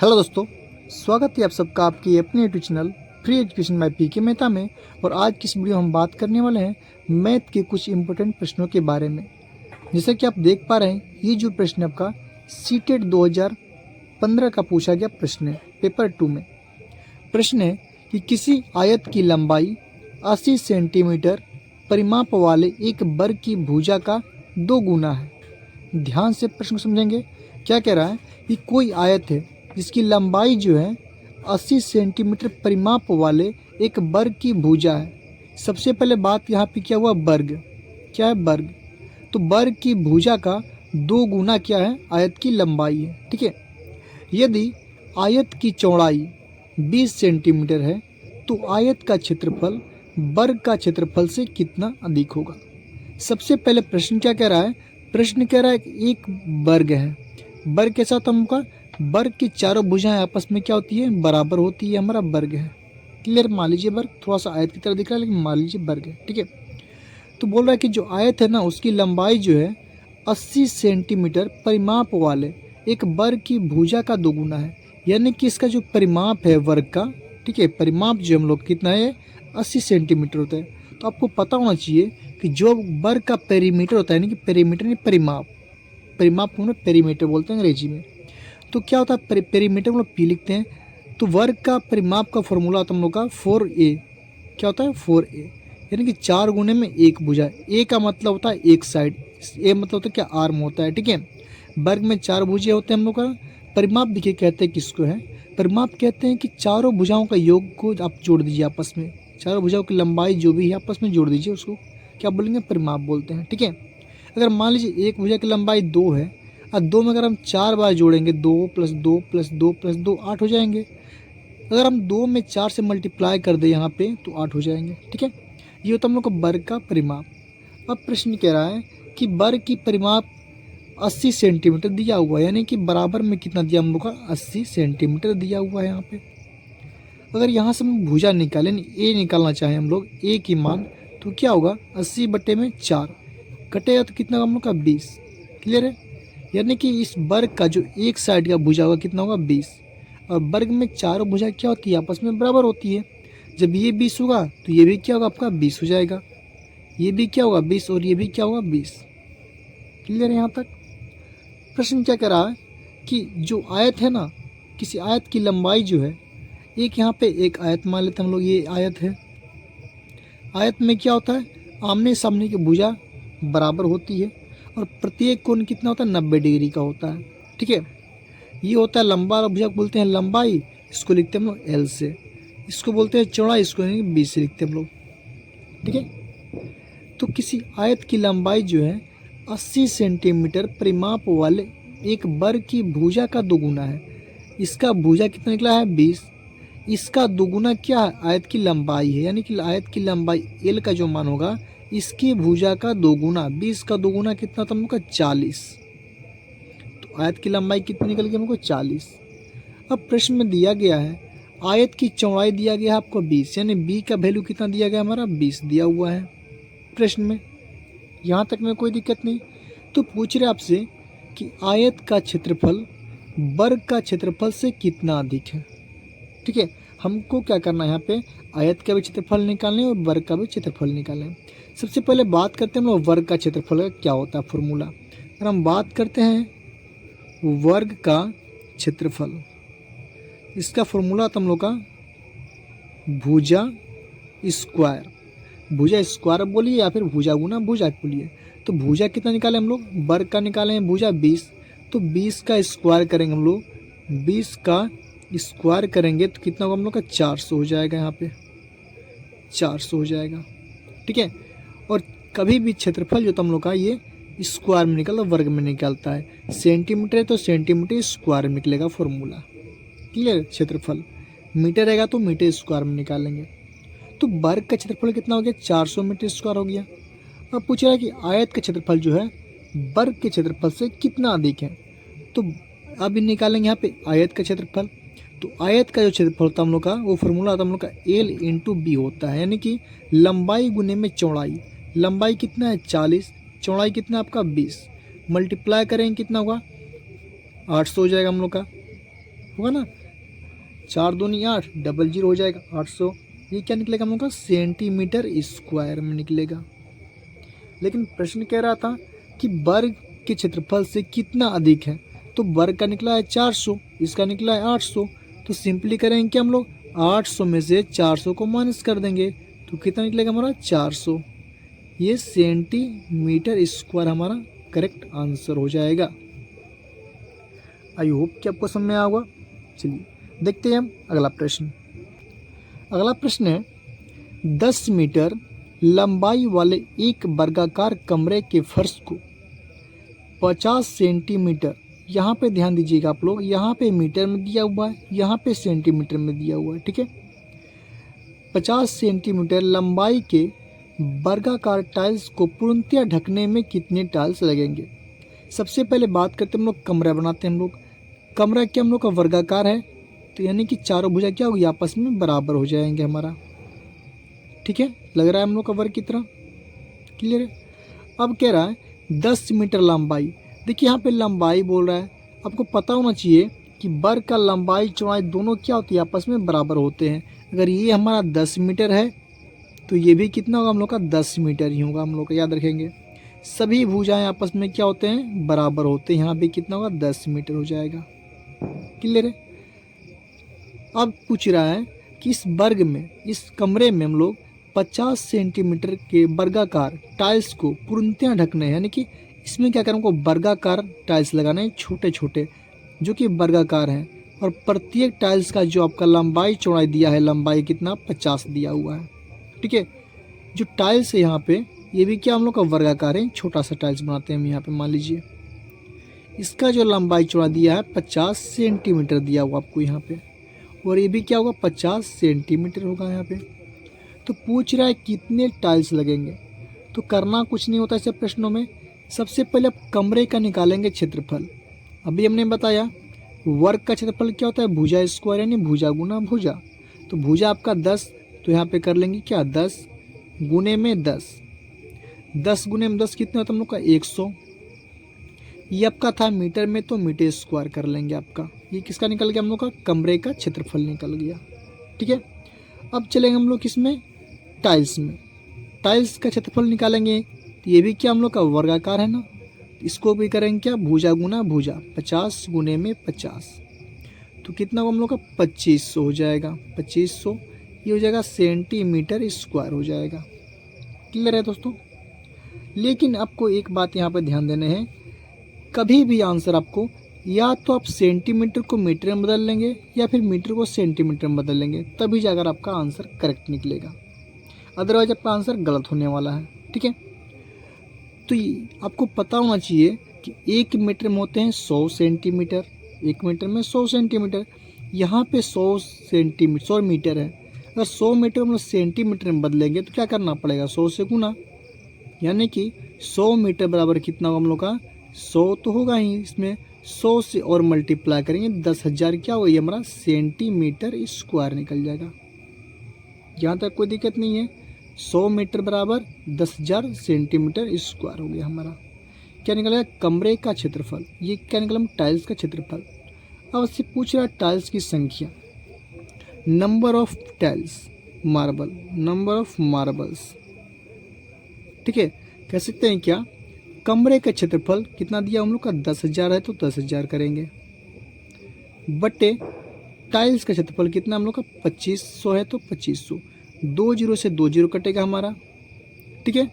Hello दोस्तों, स्वागत है आप सबका आपकी अपने YouTube channel free education by PK Mehta में। और आज की इस वीडियो हम बात करने वाले हैं मैथ के कुछ इंपॉर्टेंट प्रश्नों के बारे में। जैसे कि आप देख पा रहे हैं, ये जो प्रश्न आपका सीटेट 2015 का पूछा गया प्रश्न है, पेपर 2 में। प्रश्न है कि किसी आयत की लंबाई 80 सेंटीमीटर परिमाप वाले एक वर्ग की भुजा का 2 गुना है। ध्यान से प्रश्न समझेंगे। क्या कह रहा है कि कोई आयत है जिसकी लंबाई जो है 80 सेंटीमीटर परिमाप वाले एक वर्ग की भुजा है। सबसे पहले बात यहाँ पे क्या हुआ, वर्ग। क्या है वर्ग? तो वर्ग की भुजा का 2 गुना क्या है, आयत की लंबाई है। ठीक है। यदि आयत की चौड़ाई 20 सेंटीमीटर है तो आयत का क्षेत्रफल वर्ग का क्षेत्रफल से कितना अधिक होगा। सबसे पहले प्रश्न क्या कह रहा है, प्रश्न कह रहा है कि एक वर्ग है। वर्ग के साथ हमका वर्ग की चारों भुजाएं आपस में क्या होती है, बराबर होती है। हमारा वर्ग है। क्लियर? मान लीजिए वर्ग थोड़ा सा आयत की तरह दिख रहा है, लेकिन मान लीजिए वर्ग है। ठीक है। तो बोल रहा है कि जो आयत है ना, उसकी लंबाई जो है 80 सेंटीमीटर परिमाप वाले एक वर्ग की भुजा का 2 गुना है। यानी कि इसका जो परिमाप है वर्ग का, ठीक है, परिमाप जो हम लोग कितना है, 80 सेंटीमीटर होता है। तो आपको पता होना चाहिए कि जो वर्ग का पेरीमीटर होता है, यानी कि पेरीमीटर नहीं परिमाप, परिमाप को हम लोग पेरीमीटर बोलते हैं अंग्रेजी में। तो क्या होता है, पेरीमीटर हम लोग पी लिखते हैं। तो वर्ग का परिमाप का फॉर्मूला होता है हम लोग का 4a। क्या होता है, 4a, यानी कि 4 गुने में 1 भुजा। ए का मतलब होता है एक साइड, ए मतलब होता है क्या, आर्म होता है। ठीक है। वर्ग में 4 भुजे होते हैं हम लोग का। परिमाप देखिए कहते हैं किसको है, परिमाप कहते हैं कि चारों भुजाओं का योग को आप जोड़ दीजिए आपस में। चारों भुजाओं की लंबाई जो भी है आपस में जोड़ दीजिए, उसको क्या बोलेंगे, परिमाप बोलते हैं। ठीक है। अगर मान लीजिए एक भुजा की लंबाई 2 है और 2 में अगर हम 4 बार जोड़ेंगे, 2 + 2 + 2 + 2 8 हो जाएंगे। अगर हम 2 में 4 से मल्टीप्लाई कर दें यहाँ पे तो 8 हो जाएंगे। ठीक है। ये होता है हम लोग का वर्ग का परिमाप। अब प्रश्न कह रहा है कि वर्ग की परिमाप 80 सेंटीमीटर दिया हुआ है, यानी कि बराबर में कितना दिया हम लोग का, 80 सेंटीमीटर दिया हुआ है यहाँ पे। अगर यहाँ से हम भुजा निकालें, ए निकालना चाहें हम लोग, ए की मान, तो क्या होगा, 80/4 कटेगा तो कितना होगा हम लोग का, 20। क्लियर है? यानी कि इस वर्ग का जो एक साइड का भुजा होगा कितना होगा, 20। और वर्ग में चारों भुजा क्या होती है, आपस में बराबर होती है। जब ये 20 होगा तो ये भी क्या होगा, आपका 20 हो जाएगा। ये भी क्या होगा, 20, और ये भी क्या होगा, 20। क्लियर है यहाँ तक? प्रश्न क्या कह रहा है कि जो आयत है ना, किसी आयत की लंबाई जो है, एक यहाँ पे एक आयत मान लेते हैं हम लोग, ये आयत है। आयत में क्या होता है, आमने सामने की भुजा बराबर होती है और प्रत्येक कोण कितना होता है, 90 डिग्री का होता है। ठीक है। ये होता है लंबा भुजा को बोलते हैं लंबाई, इसको लिखते हैं हम लोग एल से। इसको बोलते हैं चौड़ाई, इसको बी से लिखते हैं हम लोग। ठीक है। तो किसी आयत की लंबाई जो है 80 सेंटीमीटर परिमाप वाले एक वर्ग की भुजा का 2 गुना है। इसका भुजा कितना निकला है, 20। इसका 2 गुना क्या है, आयत की लंबाई है। यानी कि आयत की लंबाई एल का जो मान होगा, इसकी भुजा का 2 गुना, 20 का 2 गुना कितना था हम लोग का, 40। तो आयत की लंबाई कितनी निकल गई हमको, 40। अब प्रश्न में दिया गया है आयत की चौड़ाई दिया गया है आपको 20, यानी बी का वैल्यू कितना दिया गया, हमारा 20 दिया हुआ है प्रश्न में। यहाँ तक में कोई दिक्कत नहीं। तो पूछ रहे आपसे कि आयत का क्षेत्रफल वर्ग का क्षेत्रफल से कितना अधिक है। ठीक है। हमको क्या करना है, यहाँ पे आयत का भी क्षेत्रफल निकालना है और वर्ग का भी क्षेत्रफल निकालना है। सबसे पहले बात करते हैं हम लोग वर्ग का क्षेत्रफल का क्या होता है फॉर्मूला। अगर हम बात करते हैं वर्ग का क्षेत्रफल, इसका फॉर्मूला था हम लोग का भुजा स्क्वायर। भुजा स्क्वायर बोलिए या फिर भुजा गुना भुजा बोलिए। तो भुजा कितना निकाले हम लोग, वर्ग का निकाले हैं भुजा 20। तो 20 का स्क्वायर करेंगे हम लोग, 20 का स्क्वायर करेंगे तो कितना होगा हम लोग का, 400 हो जाएगा। यहाँ पे 400 हो जाएगा। ठीक है। और कभी भी क्षेत्रफल जो तो हम लोग का ये स्क्वायर में निकलता, वर्ग में निकलता है। सेंटीमीटर है तो सेंटीमीटर स्क्वायर में निकलेगा फॉर्मूला। क्लियर? क्षेत्रफल मीटर रहेगा तो मीटर स्क्वायर में निकालेंगे। तो वर्ग का क्षेत्रफल कितना हो गया, 400 मीटर स्क्वायर हो गया। अब पूछ रहा है कि आयत का क्षेत्रफल जो है वर्ग के क्षेत्रफल से कितना अधिक है। तो अब निकालेंगे यहाँ पे आयत का क्षेत्रफल। तो आयत का जो क्षेत्रफल होता है हम लोग का, वो फॉर्मूला होता है हम लोग का L/B होता है। यानी कि लंबाई गुने में चौड़ाई। लंबाई कितना है, 40, चौड़ाई कितना आपका 20, मल्टीप्लाई करेंगे कितना होगा, 800 हो जाएगा हम लोग का। होगा ना, 4 दूनी 8, डबल जीरो हो जाएगा 800। ये क्या निकलेगा हम लोग का सेंटीमीटर स्क्वायर में निकलेगा। लेकिन प्रश्न कह रहा था कि वर्ग के क्षेत्रफल से कितना अधिक है, तो वर्ग का निकला है 400, इसका निकला है 800। तो सिंपली करेंगे कि हम लोग 800 में से 400 को माइनस कर देंगे, तो कितना निकलेगा हमारा 400। ये सेंटीमीटर स्क्वायर हमारा करेक्ट आंसर हो जाएगा। आई होप कि आपको समझ में आया होगा। चलिए देखते हैं हम अगला प्रश्न। अगला प्रश्न है 10 मीटर लंबाई वाले एक वर्गाकार कमरे के फर्श को 50 सेंटीमीटर, यहाँ पे ध्यान दीजिएगा आप लोग, यहाँ पे मीटर में दिया हुआ है, यहाँ पे सेंटीमीटर में दिया हुआ है, ठीक है। 50 सेंटीमीटर लंबाई के वर्गाकार टाइल्स को पूर्णतया ढकने में कितने टाइल्स लगेंगे। सबसे पहले बात करते हैं हम लोग कमरा बनाते हैं हम लोग। कमरा क्या हम लोग का वर्गाकार है, तो यानी कि चारों भुजा क्या होगी आपस में बराबर हो जाएंगे हमारा, ठीक है। लग रहा है हम लोग का वर्ग की तरह, क्लियर है। अब कह रहा है 10 मीटर लंबाई। देखिए यहाँ पे लंबाई बोल रहा है, आपको पता होना चाहिए कि वर्ग का लंबाई चौड़ाई दोनों क्या होती है आपस में बराबर होते हैं। अगर ये हमारा 10 मीटर है तो ये भी कितना होगा हम लोग का 10 मीटर ही होगा, हम लोग का याद रखेंगे। सभी भुजाएं आपस में क्या होते हैं बराबर होते हैं, यहाँ भी कितना होगा 10 मीटर हो जाएगा, क्लियर है। अब पूछ रहा है कि इस वर्ग में, इस कमरे में हम लोग 50 सेंटीमीटर के वर्गाकार टाइल्स को पूर्णतया ढकने हैं, यानी कि इसमें क्या करें हमको वर्गाकार टाइल्स लगाने हैं छोटे छोटे जो कि वर्गाकार हैं, और प्रत्येक टाइल्स का जो आपका लंबाई चौड़ाई दिया है, लंबाई कितना 50 दिया हुआ है, ठीक है। जो टाइल्स है यहाँ पे ये भी क्या हम लोग का वर्गाकार है, छोटा सा टाइल्स बनाते हैं हम यहाँ पे, मान लीजिए इसका जो लंबाई चौड़ा दिया है 50 सेंटीमीटर दिया हुआ आपको यहाँ पे, और ये भी क्या होगा 50 सेंटीमीटर होगा यहाँ पे। तो पूछ रहा है कितने टाइल्स लगेंगे। तो करना कुछ नहीं होता ऐसे प्रश्नों में, सबसे पहले आप कमरे का निकालेंगे क्षेत्रफल। अभी हमने बताया वर्ग का क्षेत्रफल क्या होता है, भुजा स्क्वायर यानी भुजा गुना भुजा। तो भुजा आपका 10, तो यहाँ पे कर लेंगे क्या 10 गुने में 10, 10 गुने में 10 कितना होता है हम लोग का 100। ये आपका था मीटर में, तो मीटर स्क्वायर कर लेंगे आपका। ये किसका निकल गया हम लोग का कमरे का क्षेत्रफल निकल गया, ठीक है। अब चलेंगे हम लोग किसमें, टाइल्स में। टाइल्स का क्षेत्रफल निकालेंगे, तो ये भी क्या हम लोग का वर्गाकार है ना, इसको भी करेंगे क्या भुजा गुना भुजा, 50 गुने में 50, तो कितना हम लोग का 2500 हो जाएगा। 2500 ये हो जाएगा सेंटीमीटर स्क्वायर हो जाएगा, क्लियर है दोस्तों। लेकिन आपको एक बात यहाँ पर ध्यान देना है, कभी भी आंसर आपको या तो आप सेंटीमीटर को मीटर में बदल लेंगे या फिर मीटर को सेंटीमीटर में बदल लेंगे, तभी जाकर आपका आंसर करेक्ट निकलेगा, अदरवाइज आपका आंसर गलत होने वाला है, ठीक है। तो आपको पता होना चाहिए कि 1 मीटर में होते हैं 100 सेंटीमीटर, 1 मीटर में 100 सेंटीमीटर, यहाँ पे 100 सेंटीमीटर 100 मीटर है। अगर 100 मीटर हम लोग सेंटीमीटर में बदलेंगे तो क्या करना पड़ेगा 100 से गुना, यानी कि 100 मीटर बराबर कितना होगा हम लोग का 100 तो होगा ही, इसमें 100 से और मल्टीप्लाई करेंगे 10,000 क्या होगा ये हमारा सेंटीमीटर स्क्वायर निकल जाएगा। यहाँ तक कोई दिक्कत नहीं है, 100 मीटर बराबर 10,000 सेंटीमीटर स्क्वायर हो गया हमारा। क्या निकलेगा कमरे का क्षेत्रफल, ये क्या निकला टाइल्स का क्षेत्रफल। अब इससे पूछ रहा है टाइल्स की संख्या, number of tiles marble, number of marbles, ठीक है। कह सकते हैं क्या कमरे का क्षेत्रफल कितना दिया हम लोग का 10,000 है, तो 10,000 करेंगे, बटे टाइल्स का क्षेत्रफल कितना हम लोग का 2500 है, तो 2500, 2 जीरो से 2 जीरो कटेगा हमारा, ठीक है।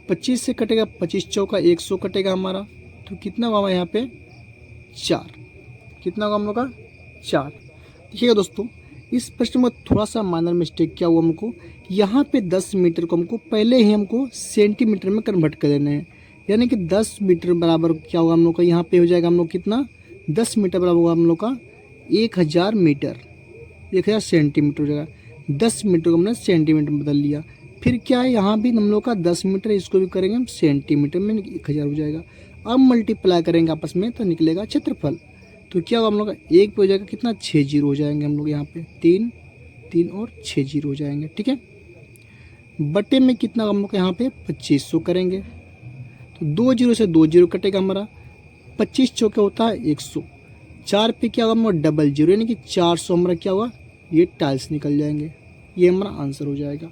25 से कटेगा 25 चौका 100 कटेगा हमारा, तो कितना होगा यहाँ पे 4, कितना होगा हम लोग का 4। देखिएगा दोस्तों इस प्रश्न में थोड़ा सा माइनर मिस्टेक क्या हुआ हमको, यहाँ पे 10 मीटर को हमको पहले ही हमको सेंटीमीटर में कन्वर्ट कर देना है, यानी कि 10 मीटर बराबर क्या होगा हम लोग का यहाँ पे हो जाएगा हम लोग कितना 10 मीटर बराबर होगा हम लोग का 1000 मीटर, 1000 सेंटीमीटर हो जाएगा। 10 मीटर को हमने सेंटीमीटर में बदल लिया, फिर क्या है यहाँ भी हम लोग का 10 मीटर, इसको भी करेंगे हम सेंटीमीटर में 1000 हो जाएगा। अब मल्टीप्लाई करेंगे आपस में तो निकलेगा क्षेत्रफल, तो क्या होगा हम लोग का एक पे हो जाएगा कितना 6 जीरो हो जाएंगे हम लोग यहाँ पे, 3 और 6 जीरो हो जाएंगे, ठीक है। बटे में कितना हम लोग यहाँ पे 2500 करेंगे, तो 2 जीरो से 2 जीरो कटेगा हमारा, 25 चौके होता है 100, 4 पे क्या होगा हमारा डबल जीरो, यानी कि 400 हमारा क्या होगा, ये टाइल्स निकल जाएंगे। ये हमारा आंसर हो जाएगा।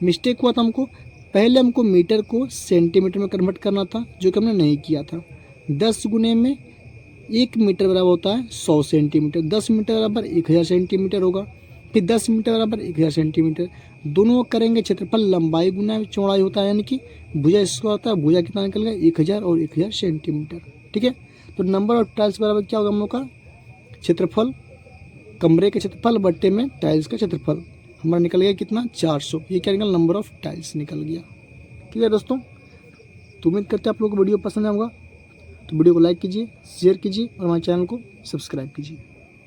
मिस्टेक हुआ था हमको, पहले हमको मीटर को सेंटीमीटर में कन्वर्ट करना था, जो कि हमने नहीं किया था। 10 गुने में 1 मीटर बराबर होता है 100 सेंटीमीटर, 10 मीटर बराबर 1000 सेंटीमीटर होगा, फिर 10 मीटर बराबर 1000 सेंटीमीटर। दोनों करेंगे क्षेत्रफल लंबाई गुना चौड़ाई होता है, यानी कि भुजा स्क्वायर होता है, भुजा कितना निकल गया 1000 और 1000 सेंटीमीटर। ठीक है, तो नंबर ऑफ टाइल्स बराबर क्या होगा हम लोग का, क्षेत्रफल, कमरे के क्षेत्रफल बट्टे में टाइल्स का क्षेत्रफल, हमारा निकल गया कितना 400। ये क्या निकल, नंबर ऑफ टाइल्स निकल गया। ठीक है दोस्तों, तो उम्मीद करते हैं आप लोगों को वीडियो पसंद आएगा, तो वीडियो को लाइक कीजिए, शेयर कीजिए और हमारे चैनल को सब्सक्राइब कीजिए।